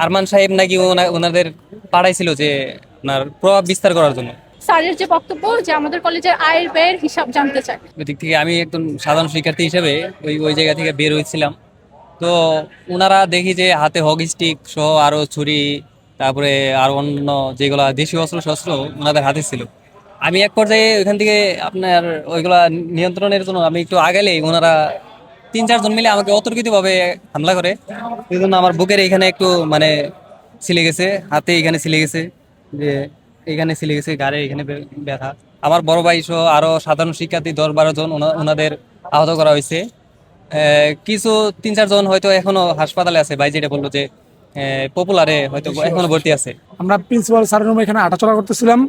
আরমান সাহেব নাকি ওনাদের পাঠাইছিল যে ওনার প্রভাব বিস্তার করার জন্য। স্যারের যে বক্তব্য যে আমাদের কলেজের আয়ের ব্যয়ের হিসাব জানতে চায়। ওই দিক থেকে আমি একজন সাধারণ শিক্ষার্থী হিসেবে ওই ওই জায়গা থেকে বের হয়েছিলাম। তো ওনারা দেখি যে হাতে হকি স্টিক সহ আরো ছুরি, তারপরে আর অন্য যেগুলা দেশীয় অস্ত্র শস্ত্র ওনাদের হাতে ছিল। আমি এক পর্যায়ে ওইখান থেকে আপনার ওইগুলা নিয়ন্ত্রণের জন্য আমি একটু আগালেই ওনারা 3-4 জন মিলে আমাকে অতর্কিত ভাবে হামলা করে। এই জন্য আমার বুকের এখানে একটু মানে ছিলে গেছে, হাতে এখানে ছিলে গেছে, যে এখানে ছিলে গেছে, গাড়ে এখানে ব্যথা। আমার বড় ভাই সহ আরো সাধারণ শিক্ষার্থী 10-12 জন ওনাদের আহত করা হয়েছে। কিছু 3-4 জন হয়তো এখনো হাসপাতালে আছে। ভাই যেটা বললো যে পপুলারে হয়তো এখনো ভর্তি আছে। আমরা প্রিন্সিপাল স্যারের রুমে এখানে হাঁটাচলা করতেছিলাম।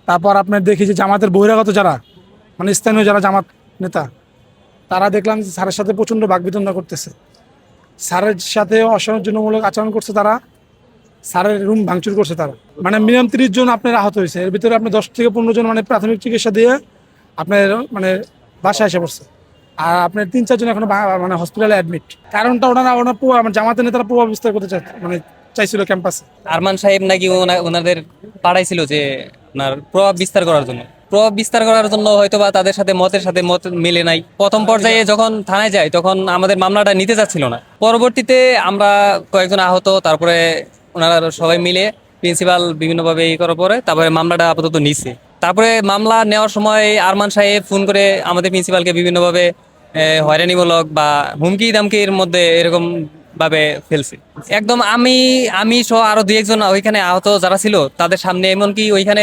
তারপর আপনার দেখি যে জামাতের বহিরাগত যারা মানে স্থানীয় যারা জামাত নেতা, তারা দেখলাম যে স্যারের সাথে প্রচণ্ড বাকবিতণ্ডা করতেছে। স্যারের সাথে অসৌজন্যমূলক আচরণ করছে তারা। স্যারের রুম ভাঙচুর করছে তারা। মানে মিনিমাম 30 জন আপনার আহত হয়েছে। এর ভিতরে আপনার 10 থেকে 15 জন মানে প্রাথমিক চিকিৎসা দিয়ে আপনার মানে বাসায় এসে পড়ছে। আর আপনার 3-4 জন এখনো মানে হসপিটালে অ্যাডমিট। কারণটা ওনার জামাতের নেতারা প্রভাব বিস্তার করতে চাইছিল ক্যাম্পাসে। আরমান সাহেব নাকি ওনাদের পাঠাইছিল যে ওনার প্রভাব বিস্তার করার জন্য। প্রভাব বিস্তার করার জন্য হয়তো বা তাদের সাথে মত মিলে নাই। প্রথম পর্যায়ে যখন থানায় যায় তখন আমাদের মামলাটা নিতে চাচ্ছিল না। পরবর্তীতে আমরা কয়েকজন আহত, তারপরে ওনারা সবাই মিলে প্রিন্সিপাল বিভিন্নভাবে করার পরে তারপরে মামলাটা আপাতত নিছে। তারপরে মামলা নেওয়ার সময় আরমান সাহেব ফোন করে আমাদের প্রিন্সিপালকে বিভিন্নভাবে হয়রানিমূলক বা হুমকি দামকির মধ্যে এরকম ভাবে ফেলছে। একদম আমি আমি সহ আরো 2-1 জন ওইখানে আহত যারা ছিল তাদের সামনে, এমনকি ওইখানে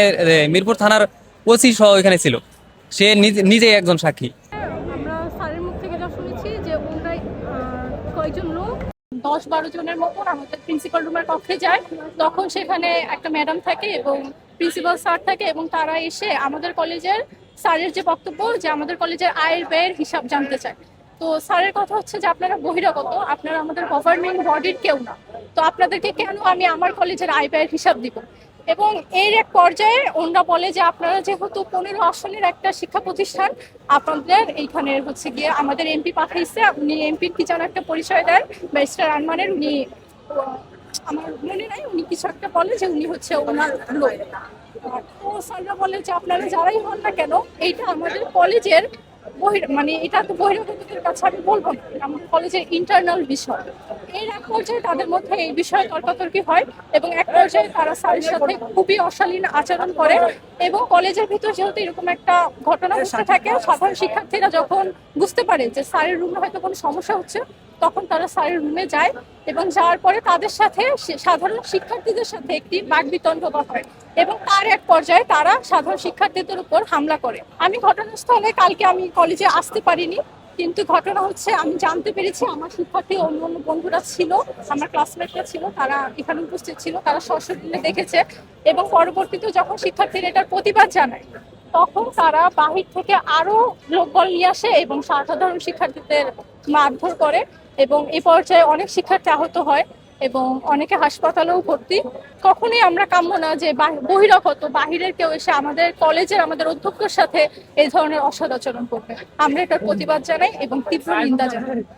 মিরপুর থানার ওসি সহ ওইখানে ছিল। সে নিজে একজন সাক্ষী। আমরা স্যারের মুখ থেকে যা শুনেছি যে ওনারাই কয়েকজন লোক 10-12 জনের মতন আমাদের প্রিন্সিপাল রুমের কক্ষে যায়। তখন সেখানে একটা ম্যাডাম থাকে এবং প্রিন্সিপাল স্যার থাকে এবং তারা এসে আমাদের কলেজের স্যারের যে বক্তব্য যে আমাদের কলেজের আয়ের ব্যয়ের হিসাব জানতে চায়। তো স্যারের কথা হচ্ছে যে আপনারা বহিরাগত, আপনারা আমাদের গভর্নমেন্ট বডির কেউ না, তো আপনাদেরকে কেন আমি আমার কলেজের আয় ব্যয়ের হিসাব দিব। এবং এর এক পর্যায়ে ওনারা বলে যে আপনারা যেহেতু 15 আসনের একটা শিক্ষা প্রতিষ্ঠান, আপনাদের এইখানে হচ্ছে গিয়ে আমাদের এমপি পাঠাইছে, উনি এমপির কি যেন একটা পরিচয় দেন ব্যারিস্টার আরমানের, উনি আমার মনে নাই, উনি কিছু একটা বলে যে উনি হচ্ছে ওনার লোক। তো স্যাররা বলে যে আপনারা যারাই হন না কেন, এইটা আমাদের কলেজের মানে এটা তো বহিরাগতদের কাছে আমি বলবো না, এটা আমাদের কলেজের ইন্টারনাল বিষয়। এর এক পর্যায়ে তাদের মধ্যে এই বিষয়ে তর্কাতর্কি হয় এবং এক পর্যায়ে তারা স্যারের সাথে খুবই অশালীন আচরণ করে। এবং কলেজের ভিতর যেহেতু এরকম একটা ঘটনা ঘটতে থাকে, সাধারণ শিক্ষার্থীরা যখন বুঝতে পারে যে স্যারের রুমে হয়তো কোনো সমস্যা হচ্ছে, তখন তারা স্যারের রুমে যায় এবং যাওয়ার পরে তাদের সাথে সাধারণ শিক্ষার্থীদের সাথে একটি বাকবিতণ্ডা হয় এবং তার এক পর্যায়ে তারা সাধারণ শিক্ষার্থীদের উপর হামলা করে। আমি ঘটনাস্থলে কালকে আমি কলেজে আসতে পারিনি, কিন্তু ঘটনা হচ্ছে আমি জানতে পেরেছি আমার শিক্ষার্থী অন্য অন্য বন্ধুরা ছিল, আমার ক্লাসমেটরা ছিল, তারা এখানে উপস্থিত ছিল, তারা সশরীরে দেখেছে। এবং পরবর্তীতে যখন শিক্ষার্থীরা এটার প্রতিবাদ জানায়, তখন তারা বাহির থেকে আরো লোকবল নিয়ে আসে এবং সাধারণ শিক্ষার্থীদের মারধর করে এবং এই পর্যায়ে অনেক শিক্ষার্থী আহত হয় এবং অনেকে হাসপাতালেও ভর্তি। কখনোই আমরা কাম্য না যে বহিরাগত বাহিরের কেউ এসে আমাদের কলেজের আমাদের অধ্যক্ষের সাথে এই ধরনের অসদাচরণ করবে। আমরা এটার প্রতিবাদ জানাই এবং তীব্র নিন্দা জানাই।